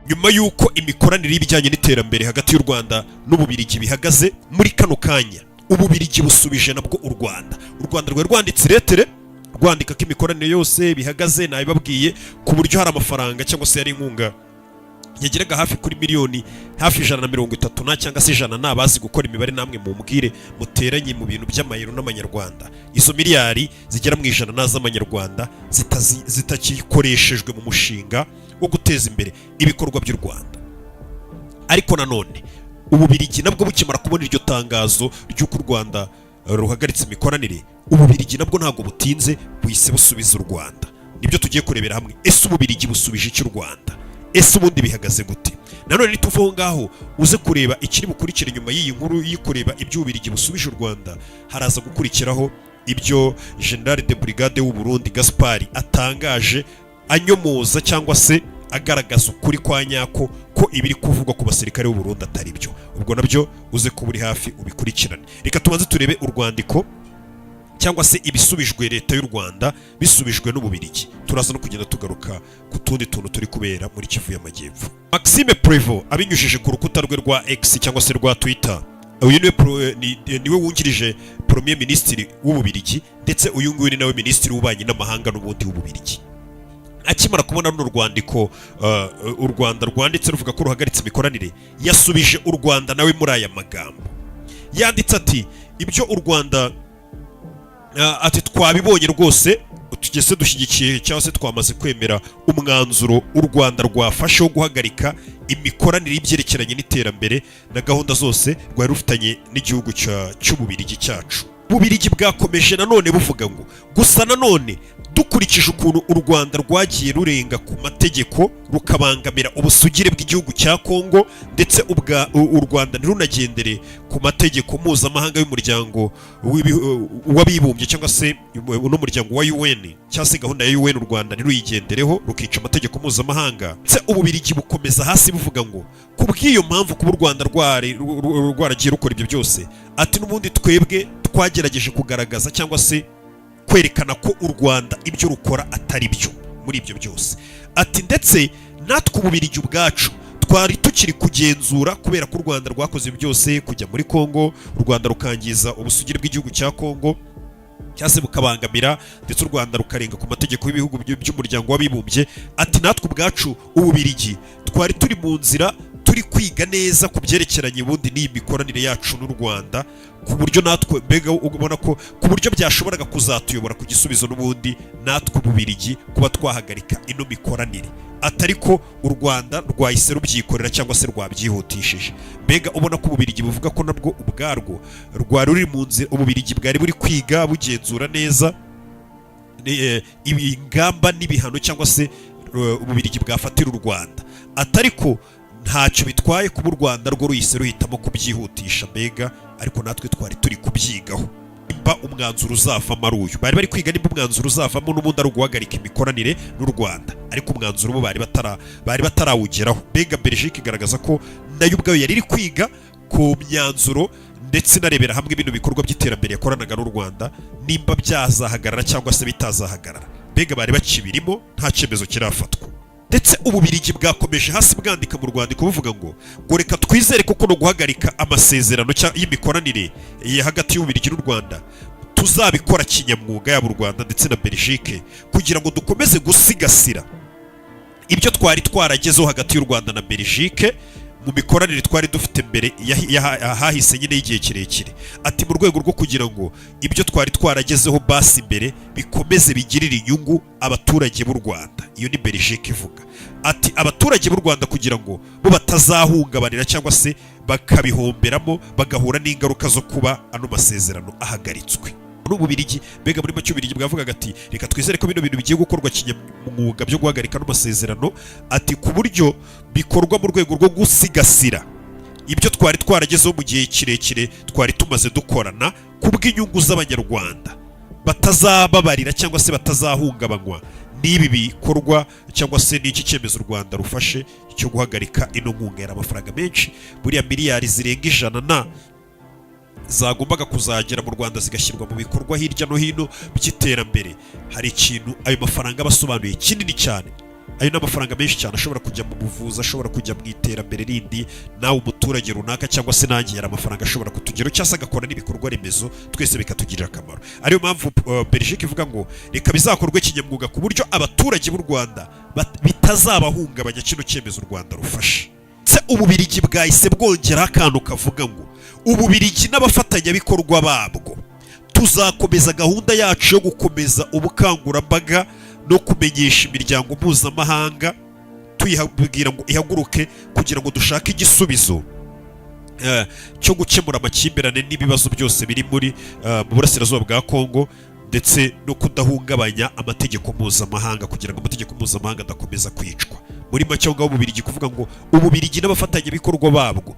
nyuma y'uko imikoranire y'ibijyanye n'iterambere hagati y'u Rwanda n'Ububiligi bihagaze muri kano kanya. Ububiligi busubije nabwo u Rwanda rwari rwanditse iretere rwandika ko imikoranire yose bihagaze, nabibabwiye, ku buryo hari amafaranga cyangwa se yari inkunga yageraga hafi kuri miliyoni hafi 130 na cyangwa se 100 nabazi gukora imibare, namwe mumbwire muteranye mu bintu by'amayero n'amanyarwanda. Izo miliyari zigera mu 100 z'amanyarwanda zitakikoreshejwe mu mushinga wo guteza imbere ibikorwa by'u Rwanda. Ariko nanone Ububiligi nabwo bukimara kubona iryo tangazo ry'uko u Rwanda ruhagaritse imikoranire, Ububiligi nabwo ntabwo butinze buhise busubiza u Rwanda. Nibyo tugiye kurebera hamwe. Ese Ububiligi busubije iki u Rwanda? Ese ubundi bihagaze gute? Nanone nituvaho ngaho uze kureba ikiri bukurikira nyuma y'iyi nkuru yikureba ibyo Ububiligi busubije u Rwanda, haraza gukurikiraho ibyo General de Brigade w'u Burundi Gaspard atangaje anyomoza cyangwa se agaragaza ukuri kwa nyako ko ibiri kuvugwa ku basirikare b'u Burundi atari byo. Ubwo nabyo uze kuba uri hafi ubikurikirane. Reka tubanze turebe urwandiko cyangwa se ibisubijwe leta y'u Rwanda bisubijwe n'Ububiligi. Turaza no kugenda tugaruka ku tundi tuntu turi kubera muri Kivu y'Amajyepfo. Maxime Prévost abinyujije ku rukuta rwe rwa X cyangwa se rwa Twitter, uyu niwe wungirije Premier Ministre w'Ububiligi, ndetse uyu nguyu ni nawe Ministre w'ububanyi n'amahanga n'ubundi w'Ububiligi. Akimara kubona runo rwandiko u Rwanda rwanditse ruvuga ko ruhagaritse imikoranire, yasubije u Rwanda nawe muri aya magambo. Yanditse ati ibyo u Rwanda ati twabibonye rwose, tugeze dushyigikiye cyangwa se twamaze kwemera umwanzuro u Rwanda rwafashe wo guhagarika imikoranire y'ibyerekeranye n'iterambere na gahunda zose rwari rufitanye n'igihugu cy'Ububiligi cyacu. Ububiligi bwakomeje nanone buvuga ngo gusa nanone dukurikije ukuntu u Rwanda rwagiye rurenga ku mategeko rukabangamira ubusugire bw'igihugu cya Kongo, ndetse u Rwanda ntirunagendere ku mategeko mpuzamahanga y'umuryango w'abibumbye cyangwa se n'umuryango wa UN cyangwa se gahunda ya UN, u Rwanda ntiruyigendereho rukica amategeko mpuzamahanga. Ndetse Ububiligi bukomeza hasi buvuga ngo kubw'iyo mpamvu kuba u Rwanda rwaragiye rukora ibyo byose, ati n'ubundi twebwe twagerageje kugaragaza cyangwa se kwerekana ko u Rwanda ibyo rukora atari byo muri ibyo byose. Ati ndetse natwe Ububiligi ubwacu twari tukiri kugenzura, kubera ko u Rwanda rwakoze byose kujya muri Kongo, u Rwanda rukangiza ubusugire bw'igihugu cya Kongo cyangwa se bukabangamira, ndetse u Rwanda rukarenga ku mategeko y'ibihugu by'umuryango w'abibumbye. Ati natwe ubwacu Ububiligi twari turi mu nzira turi kwiga neza ku byerekeranye ubundi n'iyi mikoranire yacu n'u Rwanda, ku buryo natwe mbega ubona ko ku buryo byashoboraga kuzatuyobora ku gisubizo n'ubundi natwe Ububiligi kuba twahagarika ino mikoranire. Atari ko u Rwanda rwahise rubyikorera cyangwa se rwabyihutishije. Mbega ubona ko Ububiligi buvuga ko nabwo ubwarwo rwari ruri mu nzira, Ububiligi bwari buri kwiga bugenzura neza ingamba n'ibihano cyangwa se Ububiligi bwafatira u Rwanda. Atari ko ntacyo bitwaye kuba u Rwanda rwo ruhise ruhitamo kubyihutisha, mbega ariko natwe twari turi kubyigaho nimba umwanzuro uzavamo ari uyu. Bari kwiga nimba umwanzuro uzavamo n'ubundi ari uguhagarika imikoranire n'u Rwanda, ariko umwanzuro bo bari batarawugeraho. Mbega Belgique igaragaza ko nayo ubwayo yari iri kwiga ku myanzuro ndetse narebera hamwe ibintu bikorwa by'iterambere yakoranaga n'u Rwanda nimba byazahagarara cyangwa se bitazahagarara. Mbega bari bakibirimo, nta cyemezo kirafatwa. Ndetse Ububiligi bwakomeje hasi bwandika mu rwandiko buvuga ngo reka twizere ko no guhagarika amasezerano y'imikoranire hagati y'Ububiligi n'u Rwanda tuzabikora kinyamwuga, yaba u Rwanda ndetse na Belgique, kugira ngo dukomeze gusigasira ibyo twari twaragezeho hagati y'u Rwanda na Belgique mu mikoranire twari dufite mbere hahise nyine y'igihe kirekire. Ati mu rwego rwo kugira ngo ibyo twari twaragezeho basi imbere bikomeze bigirire inyungu abaturage b'u Rwanda. Iyo ni Belgique ivuga. Ati abaturage b'u Rwanda kugira ngo bo batazahungabanira cyangwa se bakabihomberamo bagahura n'ingaruka zo kuba ano masezerano ahagaritswe. N'Ububiligi mbega muri make Ububiligi bwavugaga ati reka twizere ko bino bintu bigiye gukorwa kinyamwuga byo guhagarika no masezerano, ati ku buryo bikorwa mu rwego rwo gusigasira ibyo twari twaragezeho mu gihe kirekire twari tumaze dukorana kubw'inyungu z'Abanyarwanda, batazababarira cyangwa se batazahungabanywa n'ibi bikorwa cyangwa se n'iki cyemezo u Rwanda rufashe cyo guhagarika ino nkunga y'amafaranga menshi, buriya miliyari zirenga 100 zagombaga kuzagera mu Rwanda zigashyirwa mu bikorwa hirya no hino by'iterambere. Hari ikintu ayo mafaranga basobanuye kinini cyane. ayo ni amafaranga menshi cyane ashobora kujya mu buvuzi, ashobora kujya mu iterambere rindi, nawe umuturage runaka cyangwa se nanjye yari amafaranga ashobora kutugeraho cyangwa se agakora n'ibikorwa remezo twese bikatugirira akamaro. ariyo mpamvu Belgique ivuga ngo reka bizakorwe kinyamwuga ku buryo abaturage b'u Rwanda bitazabahungabanya kino cyemezo u Rwanda rufashe. Se Ububiligi bwahise bwongeraho akantu kavuga ngo Ububiligi n'abafatanyabikorwa babwo tuzakomeza gahunda yacu yo gukomeza ubukangurambaga no kumenyesha imiryango mpuzamahanga tuyibwira ngo ihaguruke kugira ngo dushake igisubizo cyo gukemura amakimbirane n'ibibazo byose biri muri mu burasirazuba bwa Kongo, ndetse no kudahungabanya amategeko mpuzamahanga kugira ngo amategeko mpuzamahanga adakomeza kwicwa. Muri make aho ngaho Ububiligi kuvuga ngo Ububiligi n'abafatanyabikorwa babwo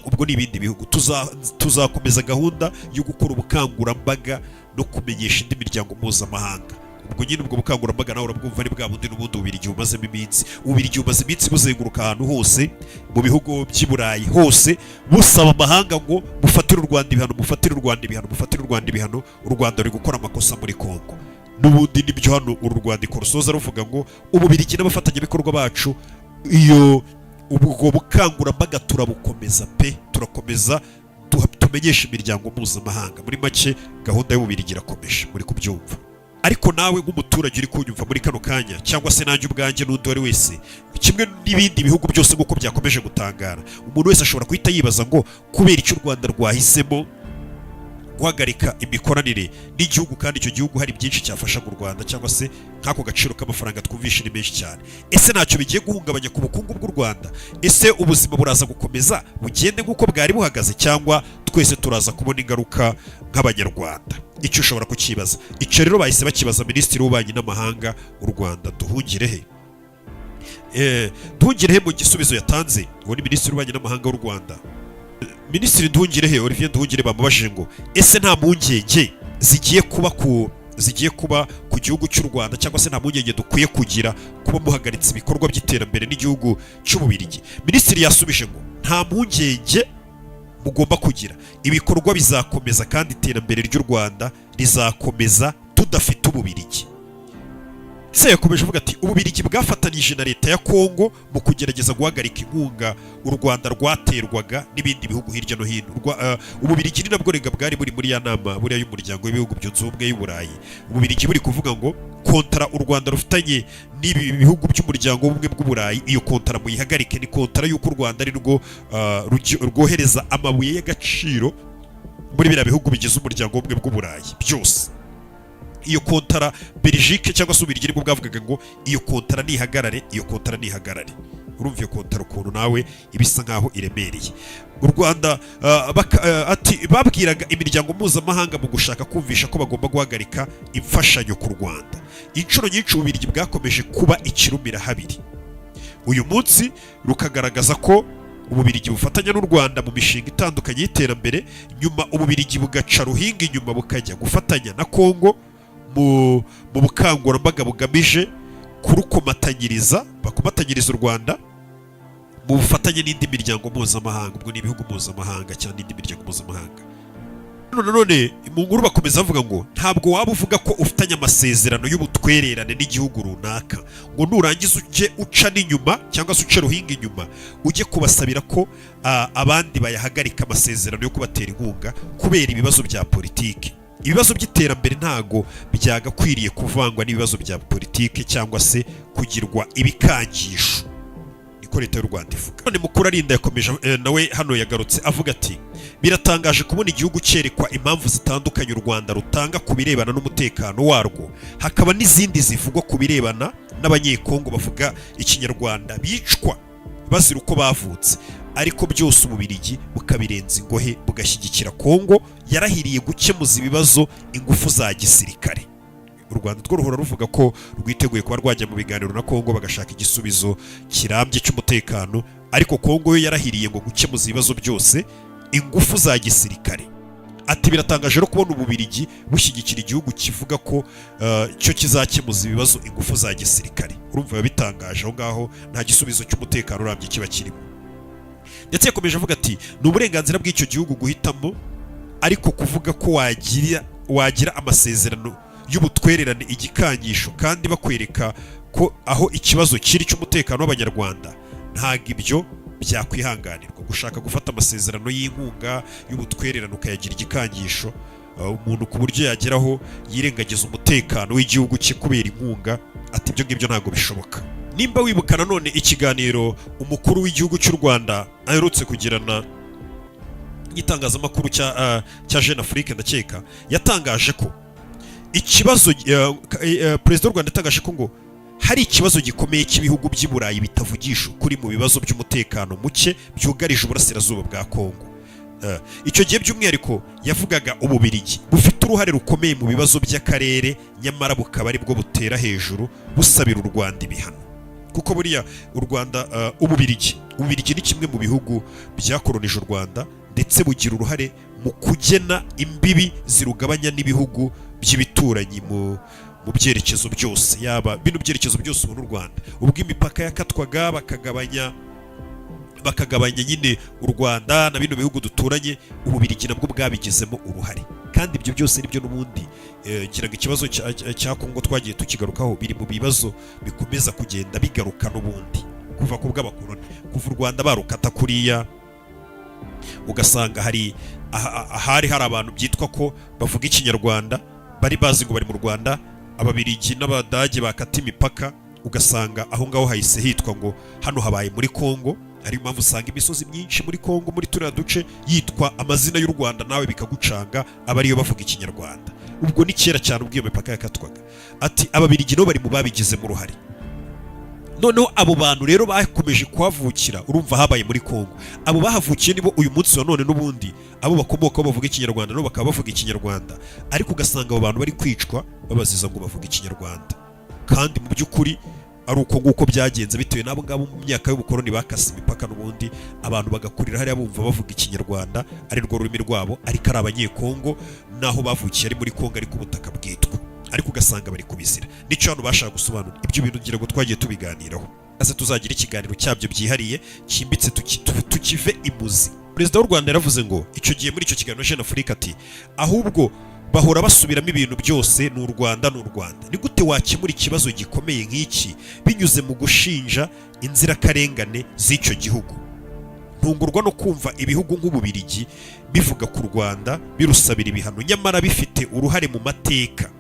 ubwo n'ibindi bihugu tuzakomeza gahunda yo gukora ubukangurambaga no kumenyesha indi miryango mpuzamahanga. Ubwo nyine ubwo bukangurambaga nawe urabwumva ari bwa bundi n'ubundi Ububiligi bumazemo iminsi. Ububiligi bumaze iminsi buzenguruka ahantu hose mu bihugu by'i Burayi hose busaba amahanga ngo mufatire u Rwanda ibihano, mufatire u Rwanda ibihano, mufatire u Rwanda ibihano, u Rwanda ruri gukora amakosa muri Kongo. N'ubundi nibyo hano uru rwandiko rusoza ruvuga ngo Ububiligi n'abafatanyabikorwa bacu ubwo bukangurambaga turabukomeza pe, turakomeza tumenyesha imiryango mpuzamahanga. Muri make gahunda y'Ububiligi irakomeje, muri kubyumva. Ariko nawe nk'umuturage uri kunyumva muri kano kanya, cyangwa se nanjye ubwanjye n'undi wari wese, kimwe n'ibindi bihugu byose nk'uko byakomeje gutangara, umuntu wese ashobora guhita yibaza ngo kubera icyo u Rwanda rwahisemo guhagarika imikoranire n'igihugu kandi icyo gihugu hari byinshi cyafasha mu Rwanda, cyangwa se nk'ako gaciro k'amafaranga twumvishe ni menshi cyane. Ese ntacyo bigiye guhungabanya ku bukungu bw'u Rwanda? Ese ubuzima buraza gukomeza bugende nk'uko bwari buhagaze, cyangwa twese turaza kubona ingaruka nk'abanyarwanda? Icyo ushobora kukibaza. Icyo rero bahise bakibaza Minisitiri w'Ububanyi n'Amahanga w'u Rwanda Nduhungirehe. Nduhungirehe mu gisubizo yatanze, uwo ni Minisitiri w'Ububanyi n'Amahanga w'u Rwanda, Minisitiri Nduhungirehe, Olivier Nduhungirehe, bamubajije ngo ese nta mpungenge zigiye kuba ku gihugu cy'u Rwanda, cyangwa se nta mpungenge dukwiye kugira kuba muhagaritse ibikorwa by'iterambere n'igihugu cy'Ububiligi? Minisitiri yasubije ngo nta mpungenge mugomba kugira, ibikorwa bizakomeza kandi iterambere ry'u Rwanda rizakomeza tudafite Ububiligi. Se yakomeje avuga ati Ububiligi bwafatanije na leta ya Kongo mu kugerageza guhagarika inkunga u Rwanda rwaterwaga n'ibindi bihugu hirya no hino. Ububiligi ni nabwo rega bwari buri muri ya nama buriya y'umuryango w'ibihugu byunze ubumwe y'u Burayi. Ububiligi buri kuvuga ngo kontara u Rwanda rufitanye n'ibi bihugu by'umuryango w'ubumwe bw'u Burayi, iyo kontara muyihagarike. Ni kontara y'uko u Rwanda ari rwo rwohereza amabuye y'agaciro muri biriya bihugu bigize umuryango w'ubumwe bw'u Burayi byose. Iyo kontara Belgique cyangwa se Ububiligi nibwo bwavugaga ngo iyo kontara nihagarare, iyo kontara nihagarare. Urumva iyo kontara ukuntu nawe ibisa nkaho iremereye. U Rwanda ati babwiraga imiryango mpuzamahanga mu gushaka kumvisha ko bagomba guhagarika imfashanyo ku Rwanda. Inshuro nyinshi Ububiligi bwakomeje kuba ikirumira habiri. Uyu munsi rukagaragaza ko Ububiligi bufatanya n'u Rwanda mu mishinga itandukanye y'iterambere, nyuma Ububiligi bugaca ruhinga inyuma bukajya gufatanya na Kongo mu bukangurambaga bugamije kurukomatanyiriza, bakomatanyiriza u Rwanda mu bufatanye n'indi miryango mpuzamahanga. Ubwo ni ibihugu mpuzamahanga cyangwa indi miryango mpuzamahanga. None mu nkuru bakomeza bavuga ngo ntabwo waba uvuga ko ufitanye amasezerano y'ubutwererane n'igihugu runaka ngo nurangiza ujye uca n'inyuma cyangwa se uce ruhinga inyuma ujye kubasabira ko abandi bayahagarika amasezerano yo kubatera inkunga kubera ibibazo bya politiki. Ibibazo by'iterambere ntago byagakwiriye kuvangwa n'ibibazo bya politiki cyangwa se kugirwa ibikangisho, niko leta y'u Rwanda ivuga. None Mukuru Arinda yakomeje nawe hano yagarutse avuga ati biratangaje kubona igihugu cyerekwa impamvu zitandukanye u Rwanda rutanga ku birebana n'umutekano warwo, hakaba n'izindi zivugwa ku birebana n'abanyekongo bavuga ikinyarwanda bicwa bazira uko bavutse, ariko byose Ububiligi bukabirenza ingohe bugashyigikira Kongo yarahiriye gukemuza ibibazo ingufu za gisirikare. U Rwanda rwo ruhora ruvuga ko rwiteguye kuba rwajya mu biganiro na Kongo bagashaka igisubizo kirambye cy'umutekano, ariko Kongo yo yarahiriye ngo gukemuza ibibazo byose ingufu za gisirikare. Ati biratangaje rero kubona Ububiligi bushyigikira igihugu kivuga ko cyo kizakemuza ibibazo ingufu za gisirikare. Urumva bitangaje aho ngaho nta gisubizo cy'umutekano urambye kiba kirimo. Ndetse yakomeje avuga ati ni uburenganzira bw'icyo gihugu guhitamo, ariko kuvuga ko wagira amasezerano y'ubutwererane igikangisho kandi bakwereka ko aho ikibazo kiri cy'umutekano w'abanyarwanda ntago ibyo byakwihanganirwa. Gushaka gufata amasezerano y'inkunga y'ubutwererano ukayagira igikangisho umuntu ku buryo yageraho yirengagiza umutekano w'igihugu cye kubera inkunga, ati ibyo ngibyo ntago bishoboka. Nimba wibuka nanone ikiganiro umukuru w'igihugu cy'u Rwanda aherutse kugirana n'itangazamakuru cya Jeune Afrique, ndakeka yatangaje ko ikibazo Perezida w'u Rwanda yatangaje ko ngo hari ikibazo gikomeye cy'ibihugu by'i Burayi bitavugisha ukuri mu bibazo by'umutekano muke byugarije uburasirazuba bwa Kongo. Icyo gihe by'umwihariko yavugaga Ububiligi bufite uruhare rukomeye mu bibazo by'akarere, nyamara bukaba ari bwo butera hejuru busabira u Rwanda ibihano. Kuko buriya u Rwanda Ububiligi ni kimwe mu bihugu byakoronije u Rwanda, ndetse bugira uruhare mu kugena imbibi zirugabanya n'ibihugu by'ibituranyi mu byerekezo byose, yaba bino byerekezo byose n'u Rwanda. Ubwo imipaka yakatwaga bakagabanya nyine u Rwanda na bino bihugu duturanye, Ububiligi nabwo bwabigizemo uruhare. Kandi ibyo byose nibyo n'ubundi kiraga ikibazo cya Kongo twagiye tukigarukaho, biri mu bibazo bikomeza kugenda bigaruka n'ubundi kuva ku bw'abakoloni, kuva u Rwanda barukata kuriya ugasanga hari abantu byitwa ko bavuga ikinyarwanda, bari bazi ngo bari mu Rwanda. Ababiligi n'Abadage bakata imipaka, ugasanga aho ngaho hahise hitwa ngo hano habaye muri Kongo. Ariyo mpamvu usanga imisozi myinshi muri Kongo muri turiya duce yitwa amazina y'u Rwanda, nawe bikagucanga aba ariyo bavuga ikinyarwanda. Ubwo ni kera cyane ubwo iyo mipaka yakatwaga. Ati ababiligi no bari mu babigizemo uruhare. Noneho abo bantu rero bakomeje kuhavukira, urumva habaye muri Kongo. Abo bahavukiye nibo uyu munsi wa none n'ubundi abo bakomoka bavuga ikinyarwanda no bakaba bavuga ikinyarwanda, ariko ugasanga abo bantu bari kwicwa babaziza ngo bavuga ikinyarwanda, kandi mu by'ukuri ari uko nguko byagenze bitewe n'abo ngabo mu myaka y'ubukoloni bakase imipaka n'ubundi abantu bagakurira hariya bumva bavuga ikinyarwanda ari rwo rurimi rwabo, ariko ari abanyekongo naho bavukiye ari muri Kongo ariko ubutaka bwitwa, ariko ugasanga bari kubizira. Nicyo hano bashaka gusobanura ibyo bintu, ngira ngo twagiye tubiganiraho, ase tuzagira ikiganiro cyabyo byihariye cyimbitse tukive imuzi. Perezida w'u Rwanda yaravuze ngo icyo gihe muri icyo kiganiro Jeune Afrique ati ahubwo bahora basubiramo ibintu byose n'u Rwanda. Ni gute wakemura ikibazo gikomeye nk'iki binyuze mu gushinja inzirakarengane z'icyo gihugu? Ntungurwa no kumva ibihugu nk'Ububiligi bivuga ku Rwanda birusabira ibihano, nyamara bifite uruhare mu mateka,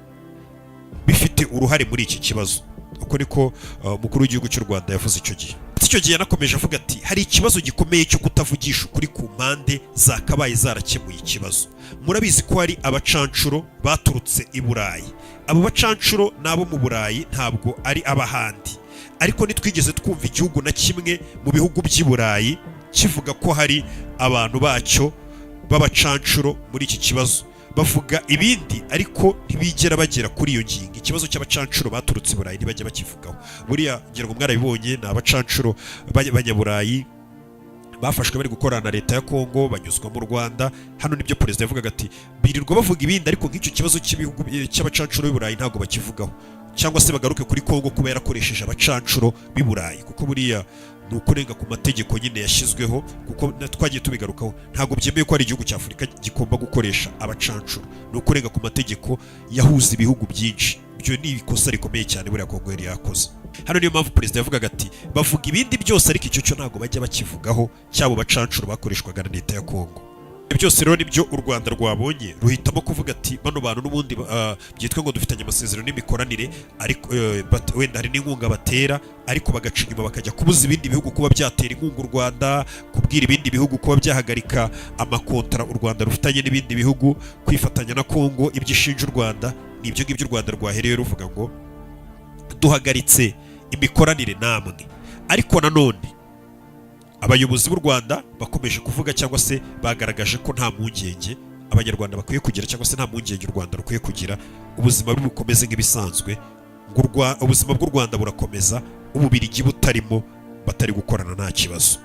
bifite uruhare muri iki kibazo. Uko niko umukuru w'igihugu cy'u Rwanda yavuze icyo gihe. Icyo gihe yanakomeje avuga ati hari ikibazo gikomeye cyo kutavugisha ukuri ku mpande zakabaye zarakemuye ikibazo. Murabizi ko hari abacancuro baturutse i Burayi. Abo bacancuro nabo mu Burayi ntabwo ari abahandi, ariko nitwigeze twumva igihugu na kimwe mu bihugu by'i Burayi kivuga ko hari abantu bacyo b'abacancuro muri iki kibazo. Bavuga ibindi ariko ntibigera bagera kuri iyo ngingo. Ikibazo cy'abacancuro baturutse i Burayi ntibajya bakivugaho. Buriya ngira ngo mwarabibonye, ni abacancuro b'abanyaburayi bafashwe bari gukorana na leta ya Kongo, banyuzwa mu Rwanda. Hano nibyo perezida yavugaga ati birirwa bavuga ibindi ariko nk'icyo kibazo cy'ibihugu cy'abacancuro b'i Burayi ntabwo bakivugaho, cyangwa se bagaruke kuri Kongo kuba yarakoresheje abacancuro b'i Burayi, kuko buriya ni ukurenga ku mategeko nyine yashyizweho, kuko twagiye tubigarukaho. Ntabwo byemewe ko hari igihugu cya Afurika gigomba gukoresha abacancuro, ni ukurenga ku mategeko yahuza ibihugu byinshi. Ibyo ni ikosa rikomeye cyane buriya Kongo yari yakoze. Hano niyo mpamvu perezida yavugaga ati bavuga ibindi byose ariko icyo cyo ntabwo bajya bakivugaho, cyabo bacancuro bakoreshwaga na leta ya Kongo. Byose rero nibyo u Rwanda rwabonye ruhitamo kuvuga ati bano bantu n'ubundi byitwa ngo dufitanye amasezerano n'imikoranire, ariko wenda hari n'inkunga batera, ariko bagaca inyuma bakajya kubuza ibindi bihugu kuba byatera inkunga u Rwanda, kubwira ibindi bihugu kuba byahagarika amakontara u Rwanda rufitanye n'ibindi bihugu, kwifatanya na Kongo. Ibyo ishinja u Rwanda nibyo ngibyo u Rwanda rwahereye ruvuga ngo duhagaritse imikoranire namwe. Ariko nanone abayobozi b'u Rwanda bakomeje kuvuga cyangwa se bagaragaje ko nta mpungenge abanyarwanda bakwiye kugira, cyangwa se nta mpungenge u Rwanda rukwiye kugira. Ubuzima bukomeze nk'ibisanzwe, ubuzima bw'u Rwanda burakomeza, Ububiligi butarimo, batari gukorana nta kibazo.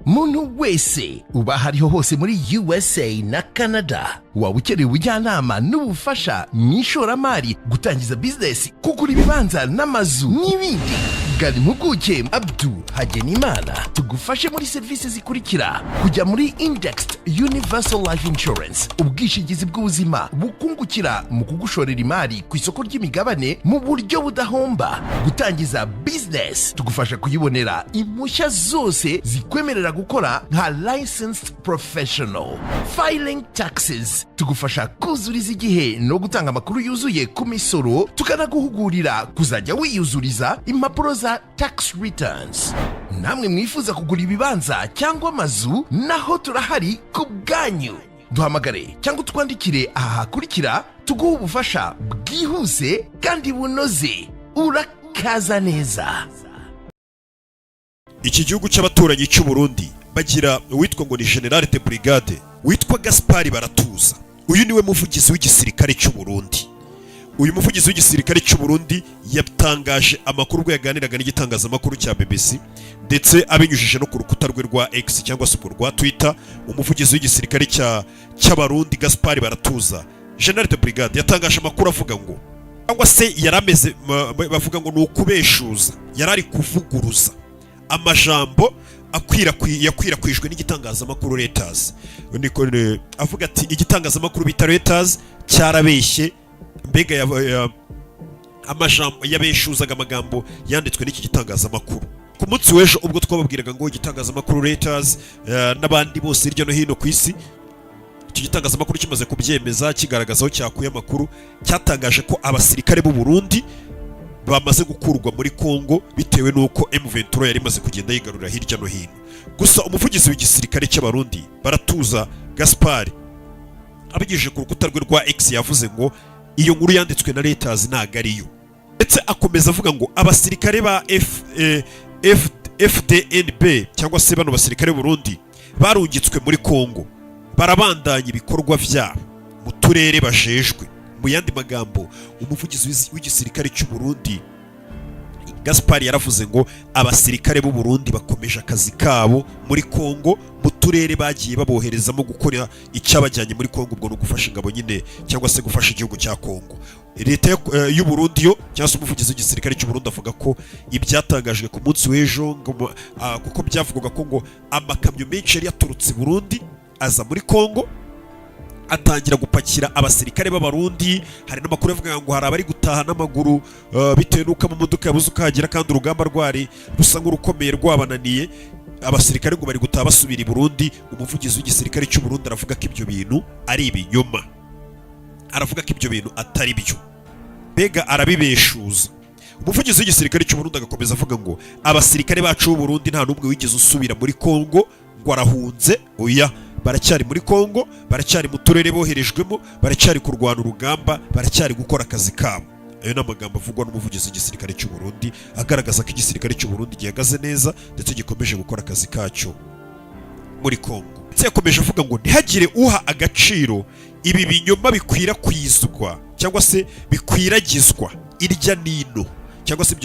Muntu wese uba hariho hose muri USA na Canada, waba ukeneye ubujyanama n'ubufasha mu ishoramari, gutangiza business, kugura ibibanza n'amazu n'ibindi, gana impuguke Abdu Hagenimana tugufashe muri serivisi zikurikira: kujya muri Indexed Universal Life Insurance, ubwishingizi bw'ubuzima bukungukira mu kugushorera imari ku isoko ry'imigabane mu buryo budahomba. Gutangiza business, tugufasha kuyibonera impushya zose zikwemerera gukora nka licensed professional. Filing taxes, tugufasha kuzuriza igihe no gutanga amakuru yuzuye ku misoro, tukanaguhugurira kuzajya wiyuzuriza impapuro za tax returns. Namwe mwifuza kugura ibibanza cyangwa amazu, naho turahari ku bwanyu. Duhamagare cyangwa twandikire aha hakurikira tuguhe ubufasha bwihuse kandi bunoze. Urakaza neza. Iki gihugu cy'abaturanyi cy'u Burundi bagira uwitwa ngo ni General de Brigade witwa Gaspard Baratuza. Uyu niwe muvugizi w'igisirikare cy'u Burundi. Uyu muvugizi w'igisirikare cy'u Burundi yatangaje amakuru ubwo yaganiraga n'igitangazamakuru cya BBC ndetse abinyujije no ku rukuta rwe rwa X cyangwa se rwa Twitter. Umuvugizi w'igisirikare cy'abarundi Gaspard Baratuza, General de Brigade, yatangaje amakuru avuga ngo cyangwa se yarameze bavuga ngo ni ukubeshuza, yarari kuvuguruza amajambo yakwirakwijwe n'igitangazamakuru Reuters. Avuga ati igitangazamakuru bita Reuters cyarabeshye, mbega amajambo yabeshuzaga amagambo yanditswe n'iki gitangazamakuru. Ku munsi w'ejo ubwo twababwiraga ngo igitangazamakuru Reuters n'abandi bose hirya no hino ku isi, iki gitangazamakuru kimaze kubyemeza kigaragaza aho cyakuye amakuru, cyatangaje ko abasirikare b'u Burundi bamaze gukurwa muri Kongo bitewe nuko M23 yari imaze kugenda yigarurira hirya no hino. Gusa umuvugizi w'igisirikare cy'abarundi Baratuza Gaspard abigejeje ku rukuta rwe rwa X yavuze ngo iyo nkuru yanditswe na Reuters ntago ariyo, ndetse akomeza avuga ngo abasirikare ba FDNB cyangwa se bano basirikare b'u Burundi barungitswe muri Kongo, barabandanya ibikorwa byabo mu turere bajejwe. Mu yandi magambo, umuvugizi w'igisirikare cy'u Burundi Gaspard yaravuze ngo abasirikare b'u Burundi bakomeje akazi kabo muri Kongo mu turere bagiye baboherezamo gukora icyabajyanye muri Kongo, ubwo no gufasha ingabo nyine cyangwa se gufasha igihugu cya Kongo. Leta y'u Burundi yo cyangwa se umuvugizi w'igisirikare cy'u Burundi avuga ko ibyatangajwe ku munsi w'ejo kuko byavugaga ko ngo amakamyo menshi yari yaturutse i Burundi aza muri Kongo atangira gupakira abasirikare b'abarundi. Hari n'amakuru avuga ngo hari abari gutaha n'amaguru bitewe n'uko amamodoka yabuze ukahagera kandi urugamba rwari rusa nk'urukomeye rwabananiye. Abasirikare ngo bari gutaha basubira i Burundi. Umuvugizi w'igisirikare cy'u Burundi aravuga ko ibyo bintu ari ibinyoma, aravuga ko ibyo bintu atari byo, mbega arabibeshuza. Umuvugizi w'igisirikare cy'u Burundi agakomeza avuga ngo abasirikare bacu b'u Burundi nta n'umwe wigeze usubira muri Kongo ngo arahunze. Oya, baracyari muri Kongo, baracyari mu turere boherejwemo, baracyari kurwana urugamba, baracyari gukora akazi kabo. Ayo n'amagambo avugwa n'umuvugizi w'igisirikare cy'u Burundi agaragaza ko igisirikare cy'u Burundi gihagaze neza ndetse gikomeje gukora akazi kacyo muri Kongo. Ndetse yakomeje avuga ngo ntihagire uha agaciro ibi binyoma bikwirakwizwa cyangwa se bikwiragizwa irya nino, cyangwa se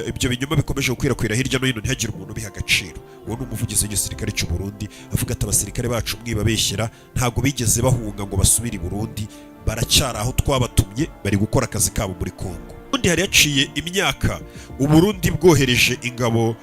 ibyo binyoma bikomeje gukwirakwira hirya no hino, ntihagire umuntu biha agaciro. Uwo ni umuvugizi w'igisirikare cy'u Burundi avuga ati abasirikare bacu mwibabeshyera, ntago bigeze bahunga ngo basubire i Burundi, baracyari aho twabatumye, bari gukora akazi kabo muri Kongo. Ubundi hari yaciye imyaka u Burundi bwohereje ingabo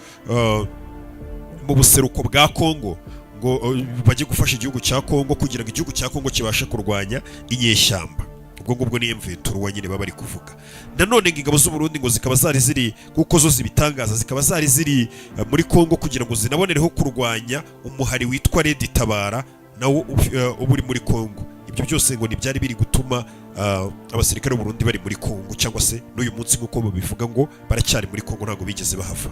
mu buseruko bwa Kongo ngo bajye gufasha igihugu cya Kongo kugira ngo igihugu cya Kongo kibashe kurwanya inyeshyamba. Ubwo ngubwo ni M23 nyine baba bari kuvuga. Nanone ingabo z'u Burundi ngo zikaba zari ziri kuko zo zibitangaza, zikaba zari ziri muri Kongo kugira ngo zinabonereho kurwanya umuhari witwa Red Tabara nawo uburi muri Kongo. Ibyo byose ngo nibyari biri gutuma abasirikare b'u Burundi bari muri Kongo, cyangwa se n'uyu munsi nk'uko babivuga ngo baracyari muri Kongo, ntago bigeze bahava.